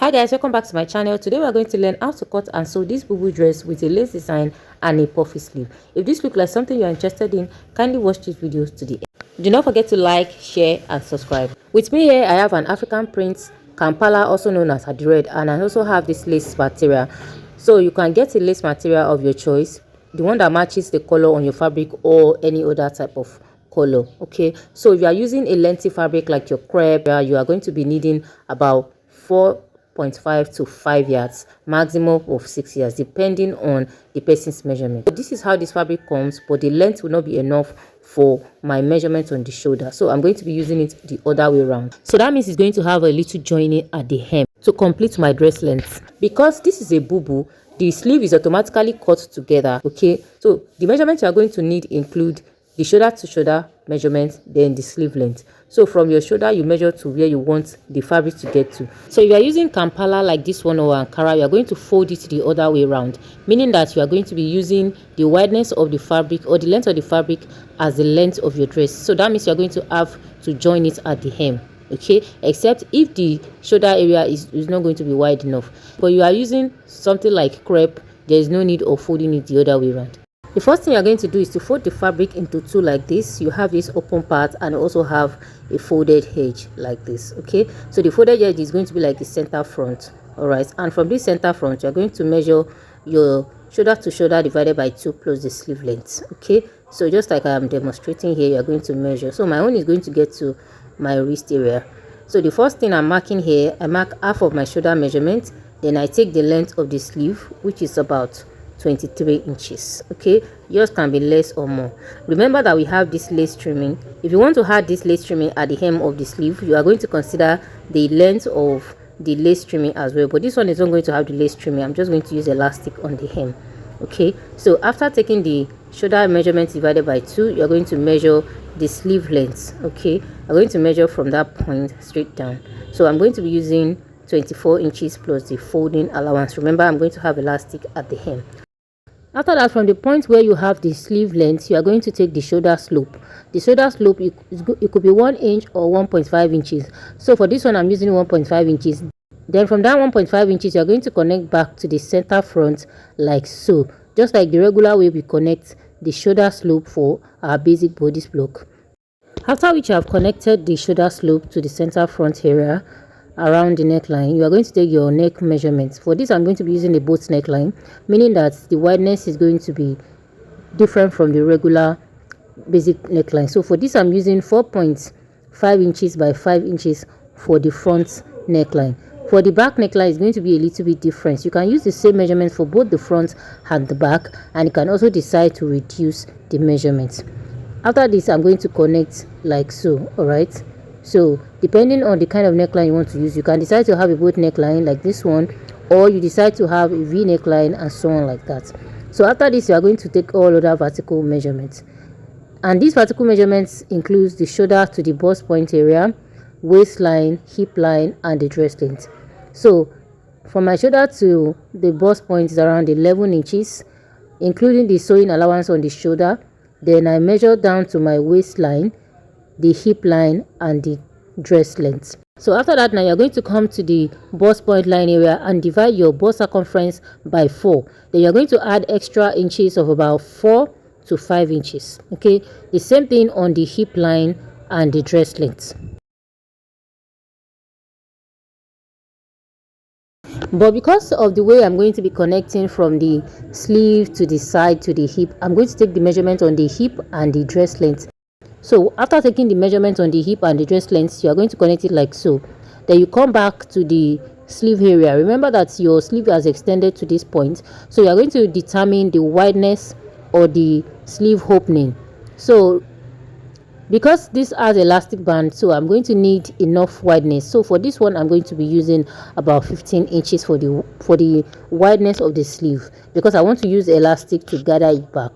Hi guys, welcome back to my channel. Today we are going to learn how to cut and sew this bubu dress with a lace design and a puffy sleeve. If this looks like something you are interested in, kindly watch this video to the end. Do not forget to like, share and subscribe. With me here I have an African print Kampala, also known as Adired, and I also have this lace material. So you can get a lace material of your choice, the one that matches the color on your fabric or any other type of color. Okay, so if you are using a lengthy fabric like your crepe, you are going to be needing about 4.5 to 5 yards, maximum of 6 yards, depending on the person's measurement. So this is how this fabric comes, but the length will not be enough for my measurement on the shoulder, so I'm going to be using it the other way around. So that means it's going to have a little joining at the hem to complete my dress length. Because this is a bubu, the sleeve is automatically cut together. Okay, so the measurements you are going to need include the shoulder to shoulder measurement, then the sleeve length. So from your shoulder you measure to where you want the fabric to get to. So if you are using Kampala like this one or Ankara, you are going to fold it the other way around, meaning that you are going to be using the wideness of the fabric or the length of the fabric as the length of your dress. So that means you are going to have to join it at the hem. Okay, except if the shoulder area is not going to be wide enough. But you are using something like crepe, there is no need of folding it the other way around. The first thing you're going to do is to fold the fabric into two like this. You have this open part and also have a folded edge like this. Okay, so the folded edge is going to be like the center front. All right, and from this center front you're going to measure your shoulder to shoulder divided by 2 plus the sleeve length. Okay, so just like I am demonstrating here, you're going to measure. So my own is going to get to my wrist area. So the first thing I'm marking here, I mark half of my shoulder measurement, then I take the length of the sleeve, which is about 23 inches. Okay, yours can be less or more. Remember that we have this lace trimming. If you want to add this lace trimming at the hem of the sleeve, you are going to consider the length of the lace trimming as well, but this one is not going to have the lace trimming. I'm just going to use elastic on the hem. Okay, so after taking the shoulder measurement divided by 2, you're going to measure the sleeve length. Okay, I'm going to measure from that point straight down. So I'm going to be using 24 inches plus the folding allowance. Remember, I'm going to have elastic at the hem. After that, from the point where you have the sleeve length, you are going to take the shoulder slope. The shoulder slope, it could be 1 inch or 1.5 inches. So for this one, I'm using 1.5 inches. Then from that 1.5 inches, you are going to connect back to the center front like so. Just like the regular way we connect the shoulder slope for our basic bodice block. After which you have connected the shoulder slope to the center front area around the neckline, you are going to take your neck measurements. For this, I'm going to be using a boat neckline, meaning that the wideness is going to be different from the regular basic neckline. So for this, I'm using 4.5 inches by 5 inches for the front neckline. For the back neckline, it's going to be a little bit different. You can use the same measurements for both the front and the back, and you can also decide to reduce the measurements. After this, I'm going to connect like so. All right, so depending on the kind of neckline you want to use, you can decide to have a boat neckline like this one, or you decide to have a V neckline and so on like that. So after this, you are going to take all other vertical measurements, and these vertical measurements includes the shoulder to the bust point area, waistline, hip line and the dress length. So from my shoulder to the bust point is around 11 inches, including the sewing allowance on the shoulder. Then I measure down to my waistline, the hip line and the dress length. So after that, now you're going to come to the bust point line area and divide your bust circumference by 4. Then you're going to add extra inches of about 4 to 5 inches. Okay, the same thing on the hip line and the dress length. But because of the way I'm going to be connecting from the sleeve to the side to the hip, I'm going to take the measurement on the hip and the dress length. So after taking the measurement on the hip and the dress length, you are going to connect it like so. Then you come back to the sleeve area. Remember that your sleeve has extended to this point, so you are going to determine the wideness or the sleeve opening. So because this has elastic band, so I'm going to need enough wideness. So for this one, I'm going to be using about 15 inches for the wideness of the sleeve, because I want to use elastic to gather it back.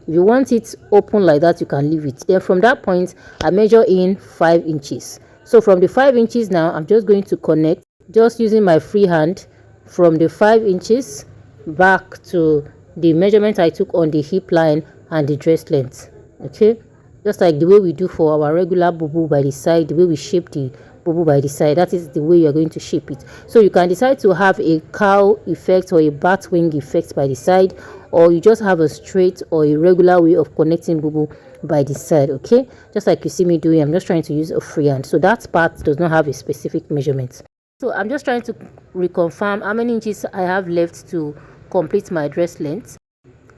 If you want it open like that, you can leave it. Then from that point, I measure in 5 inches. So from the 5 inches now, I'm just going to connect, just using my free hand, from the 5 inches back to the measurement I took on the hip line and the dress length. Okay, just like the way we do for our regular bubu by the side, the way we shape the bubu by the side. That is the way you're going to shape it. So you can decide to have a cow effect or a bat wing effect by the side, or you just have a straight or a regular way of connecting bubu by the side. Okay, just like you see me doing, I'm just trying to use a freehand, so that part does not have a specific measurement. So I'm just trying to reconfirm how many inches I have left to complete my dress length.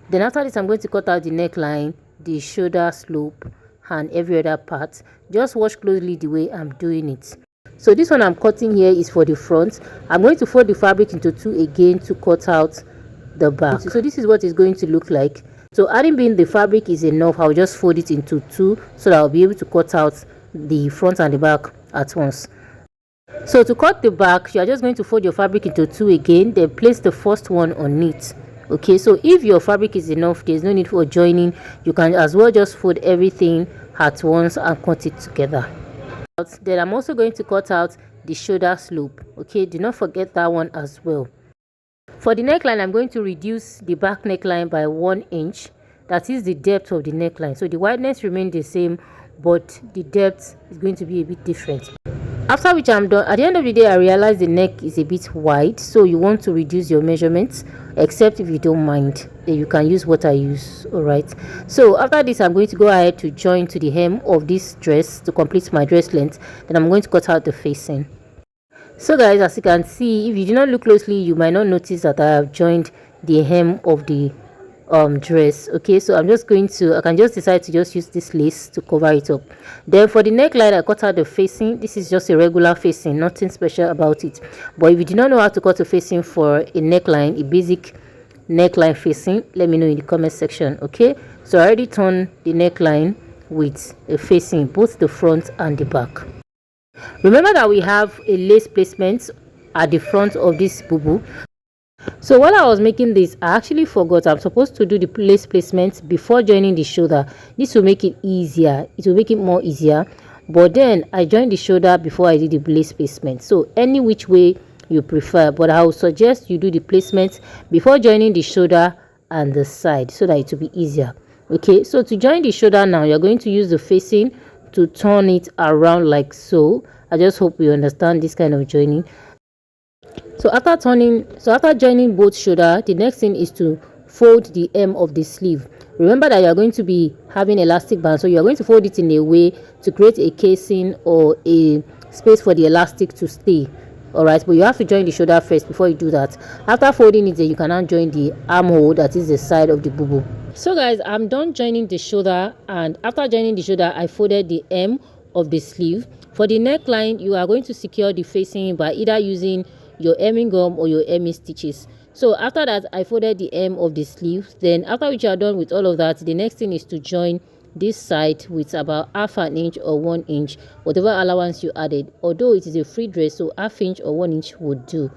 Then after this, I'm going to cut out the neckline, the shoulder slope, and every other part. Just watch closely the way I'm doing it. So this one I'm cutting here is for the front. I'm going to fold the fabric into two again to cut out the back. So this is what it's going to look like. So adding being the fabric is enough, I'll just fold it into two so that I'll be able to cut out the front and the back at once. So to cut the back, you are just going to fold your fabric into two again, then place the first one on it. Okay, so if your fabric is enough, there's no need for joining. You can as well just fold everything at once and cut it together. Then I'm also going to cut out the shoulder slope. Okay, do not forget that one as well. For the neckline, I'm going to reduce the back neckline by 1 inch. That is the depth of the neckline. So the wideness remains the same, but the depth is going to be a bit different. After which I'm done. At the end of the day, I realized the neck is a bit wide, so you want to reduce your measurements, except if you don't mind, then you can use what I use. All right, so after this, I'm going to go ahead to join to the hem of this dress to complete my dress length. Then I'm going to cut out the facing. So guys, as you can see, if you do not look closely, you might not notice that I have joined the hem of the dress. Okay, so I'm just going to, I can just decide to just use this lace to cover it up. Then for the neckline, I cut out the facing. This is just a regular facing, nothing special about it. But if you do not know how to cut a facing for a neckline, a basic neckline facing, let me know in the comment section. Okay, so I already turned the neckline with a facing, both the front and the back. Remember that we have a lace placement at the front of this bubu. So while I was making this, I actually forgot I'm supposed to do the lace placement before joining the shoulder. This will make it easier, it will make it more easier, but then I joined the shoulder before I did the lace placement. So any which way you prefer, but I would suggest you do the placement before joining the shoulder and the side so that it will be easier. Okay, so to join the shoulder now, you're going to use the facing to turn it around like so. I just hope you understand this kind of joining. So after joining both shoulder, the next thing is to fold the hem of the sleeve. Remember that you are going to be having elastic band, so you are going to fold it in a way to create a casing or a space for the elastic to stay. All right, but you have to join the shoulder first before you do that. After folding it, then you can now join the armhole, that is the side of the bubu. So guys, I'm done joining the shoulder, and after joining the shoulder, I folded the hem of the sleeve. For the neckline, you are going to secure the facing by either using your hemming gum or your hemming stitches. So after that, I folded the hem of the sleeve. Then after which you are done with all of that, the next thing is to join this side with about ½ an inch or 1 inch, whatever allowance you added. Although it is a free dress, so ½ inch or 1 inch would do.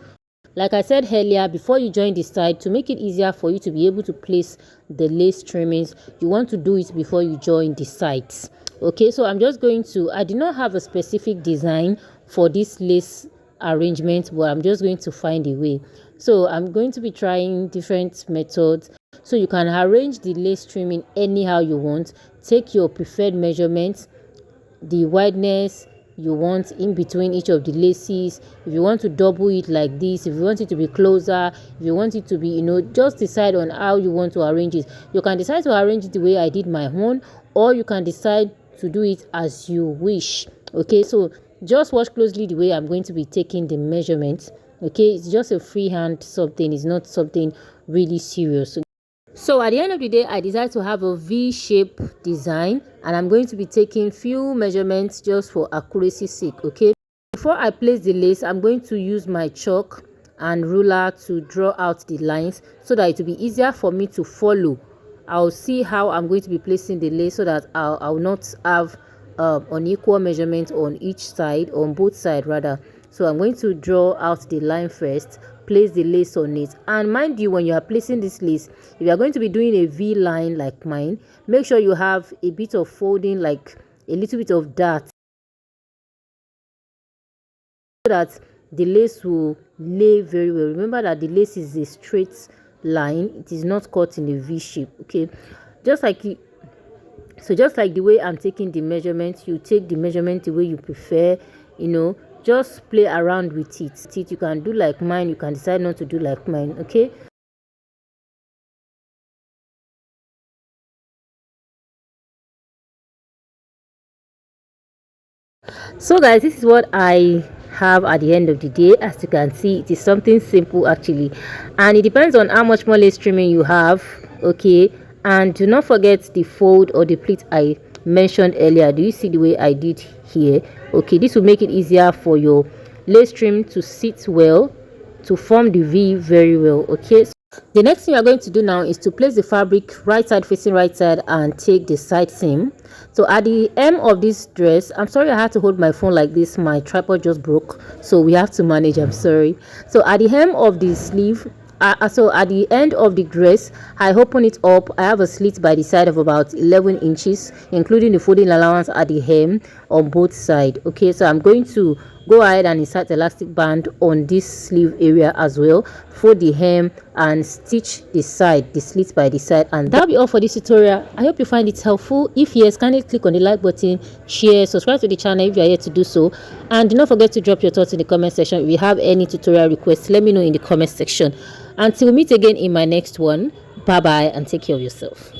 Like I said earlier, before you join the side, to make it easier for you to be able to place the lace trimmings, you want to do it before you join the sides. Okay, so I'm just going to, I did not have a specific design for this lace arrangement, but I'm just going to find a way. So I'm going to be trying different methods, so you can arrange the lace trimming anyhow you want. Take your preferred measurements, the wideness you want in between each of the laces. If you want to double it like this, if you want it to be closer, if you want it to be, just decide on how you want to arrange it. You can decide to arrange it the way I did my own, or you can decide to do it as you wish. Okay, so just watch closely the way I'm going to be taking the measurements. Okay, it's just a freehand something, it's not something really serious. So at the end of the day, I decided to have a V-shape design, and I'm going to be taking few measurements just for accuracy's sake. Okay, before I place the lace, I'm going to use my chalk and ruler to draw out the lines so that it will be easier for me to follow. I'll see how I'm going to be placing the lace so that I'll not have unequal measurements on each side, on both sides rather. So I'm going to draw out the line first, place the lace on it, and mind you, when you are placing this lace, if you are going to be doing a V line like mine, make sure you have a bit of folding, like a little bit of dart, so that the lace will lay very well. Remember that the lace is a straight line, it is not cut in a V shape. Okay, just like the way I'm taking the measurements, you take the measurement the way you prefer. you know, just play around with it. You can do like mine, you can decide not to do like mine. Okay, so guys, this is what I have at the end of the day. As you can see, it is something simple actually, and it depends on how much more lace trimming you have. Okay, and do not forget the fold or the pleat I mentioned earlier. Do you see the way I did here? Okay, this will make it easier for your lace trim to sit well, to form the V very well. Okay, the next thing we are going to do now is to place the fabric right side facing right side and take the side seam. So at the hem of this dress, I'm sorry I had to hold my phone like this, my tripod just broke, so we have to manage. I'm sorry. So at the hem of the sleeve, so at the end of the dress, I open it up. I have a slit by the side of about 11 inches, including the folding allowance at the hem on both sides. Okay, so I'm going to go ahead and insert elastic band on this sleeve area as well, fold the hem and stitch the side, the slit by the side. And that'll be all for this tutorial. I hope you find it helpful. If yes, kindly click on the like button, share, subscribe to the channel if you are here to do so, and do not forget to drop your thoughts in the comment section. If you have any tutorial requests, let me know in the comment section. Until we meet again in my next one, bye bye and take care of yourself.